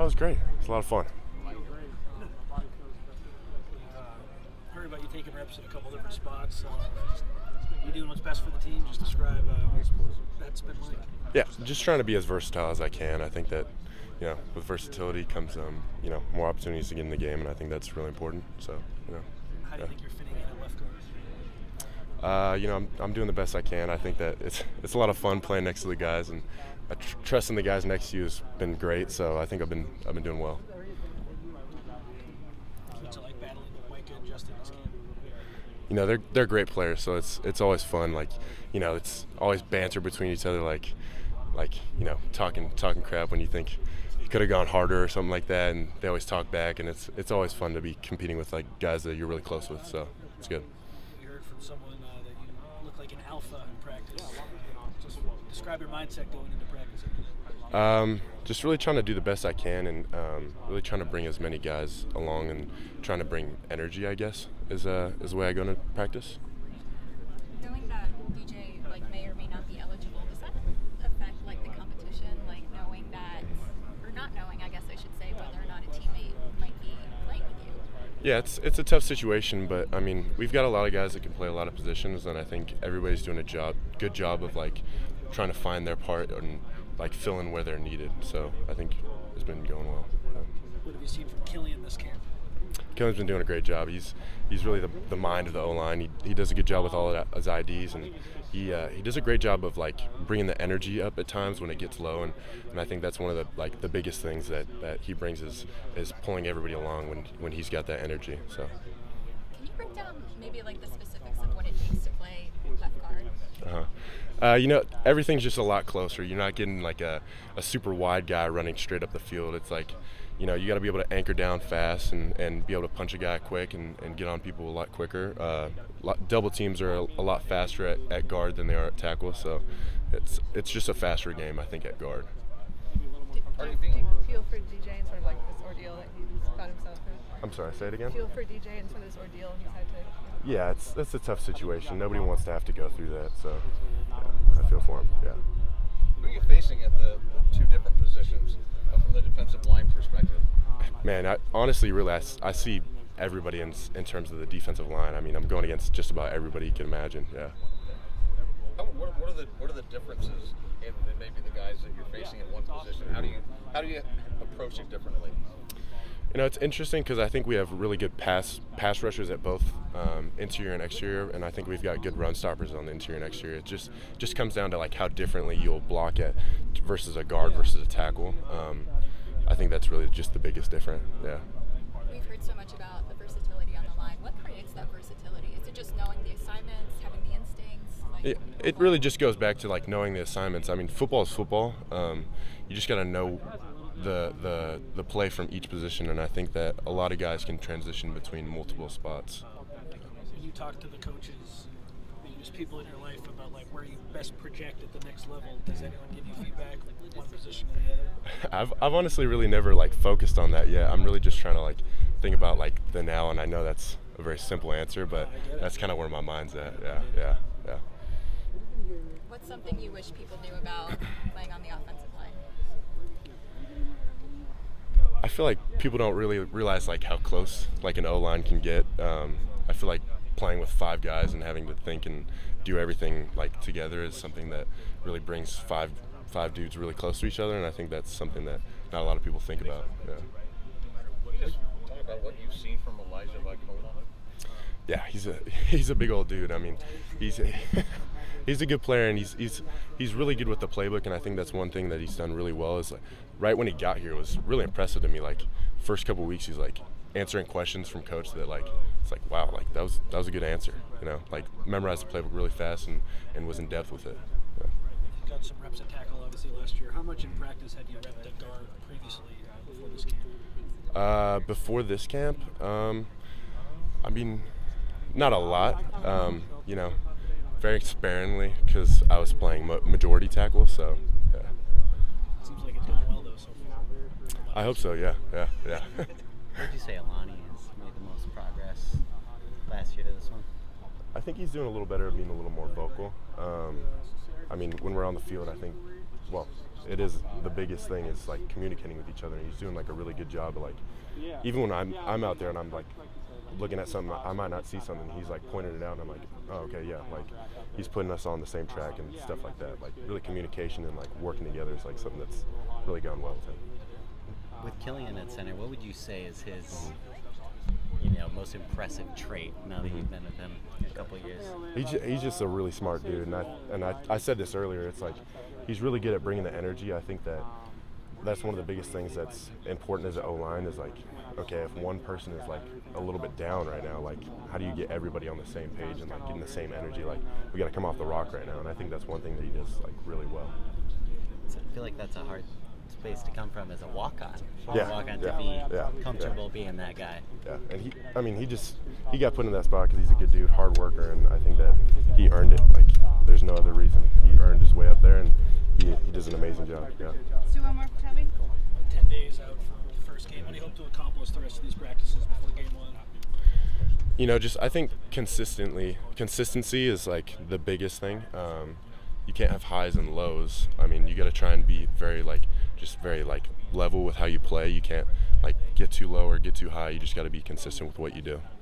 That was great. It was a lot of fun. Heard about you taking reps at a couple different spots. You doing what's best for the team? Just describe that's been like. Yeah, just trying to be as versatile as I can. I think that, with versatility comes, more opportunities to get in the game, and I think that's really important. So, How do you think you're fitting in at left guard? I'm doing the best I can. I think that it's a lot of fun playing next to the guys, and trusting the guys next to you has been great. So I think I've been doing well. What's it like battling with Micah and Justin this camp? They're great players, so it's always fun. It's always banter between each other, talking crap when you think you could have gone harder or something like that, and they always talk back, and it's always fun to be competing with guys that you're really close with. So it's good. We heard from someone that you look like an alpha in practice. Just describe your mindset going into practice. Just really trying to do the best I can, and really trying to bring as many guys along, and trying to bring energy, I guess, is the way I go into practice. Knowing that DJ may or may not be eligible, does that affect the competition? Knowing that, or not knowing, I guess I should say, whether or not a teammate might be playing with you? Yeah, it's a tough situation, but we've got a lot of guys that can play a lot of positions, and I think everybody's doing a good job of trying to find their part and fill in where they're needed. So I think it's been going well. What have you seen from Kilian this camp? Kilian's been doing a great job. He's really the mind of the O-line. He does a good job with all of his IDs, and he does a great job of bringing the energy up at times when it gets low, and I think that's one of the biggest things that he brings is pulling everybody along when he's got that energy. So. Can you break down maybe the specifics of what it takes to play left guard? Everything's just a lot closer. You're not getting a super wide guy running straight up the field. It's you got to be able to anchor down fast and be able to punch a guy quick and get on people a lot quicker. Double teams are a lot faster at guard than they are at tackle, so it's just a faster game, I think, at guard. Do you feel for DJ and sort of this ordeal that he's found himself in? I'm sorry, say it again? Feel for DJ and sort of this ordeal he's had to. Yeah, it's a tough situation. Nobody wants to have to go through that, so yeah, I feel for him. Yeah. Who are you facing at the two different positions from the defensive line perspective? Man, I honestly, really, I see everybody in terms of the defensive line. I'm going against just about everybody you can imagine. Yeah. What are the differences in maybe the guys that you're facing at one position? How do you approach it differently? It's interesting because I think we have really good pass rushers at both interior and exterior, and I think we've got good run stoppers on the interior and exterior. It just comes down to how differently you'll block it versus a guard versus a tackle. I think that's really just the biggest difference. Yeah. We've heard so much about the versatility on the line. What creates that versatility? Is it just knowing the assignments, having the instincts? It really just goes back to knowing the assignments. Football is football. You just got to know the play from each position, and I think that a lot of guys can transition between multiple spots. When you talk to the coaches, just people in your life about where you best project at the next level, does anyone give you feedback one position or the other? I've honestly really never focused on that yet. I'm really just trying to think about the now, and I know that's a very simple answer, but that's kind of where my mind's at. Yeah. What's something you wish people knew about playing on the offensive line? I feel like people don't really realize how close an O-line can get. I feel like playing with five guys and having to think and do everything together is something that really brings five dudes really close to each other, and I think that's something that not a lot of people think about. Yeah. Can you just talk about what you've seen from Elijah Vicona? Yeah, he's a big old dude. He's a good player, and he's really good with the playbook, and I think that's one thing that he's done really well is right when he got here, it was really impressive to me. First couple weeks, he's answering questions from coach that it's wow, that was a good answer. Memorized the playbook really fast and was in depth with it. Yeah. You got some reps at tackle obviously last year. How much in practice had you repped at guard previously before this camp? Before this camp, not a lot. Very sparingly because I was playing majority tackle, so yeah. Seems like it's going well though so far. I hope so. Yeah. Would you say Alani has made the most progress last year to this one? I think he's doing a little better at being a little more vocal. When we're on the field, I think well, it is the biggest thing is like communicating with each other. And he's doing like a really good job of like, even when I'm out there and I'm like looking at something, I might not see something. He's like pointing it out, and I'm like, oh, okay, yeah. Like he's putting us on the same track and stuff like that. Like really communication and like working together is like something that's really gone well with him. With Kilian at center, what would you say is his, most impressive trait now that you've been with him a couple of years? He's just a really smart dude, and I said this earlier. It's like he's really good at bringing the energy. I think that's one of the biggest things that's important as an O-line is like, okay, if one person is like a little bit down right now, like how do you get everybody on the same page and like getting the same energy? Like we got to come off the rock right now, and I think that's one thing that he does like really well. So I feel like that's a hard space to come from as a walk-on. Yeah, To be comfortable being that guy. Yeah, and he got put in that spot because he's a good dude, hard worker, and I think that he earned it. Like there's no other reason. He earned his way up there, and he does an amazing job. Yeah. Let's do one more for Toby. 10 days out from the first game. What do you hope to accomplish the rest of these practices before game one? Just I think consistency is like the biggest thing. You can't have highs and lows. I mean, you got to try and be very level with how you play. You can't like get too low or get too high. You just got to be consistent with what you do.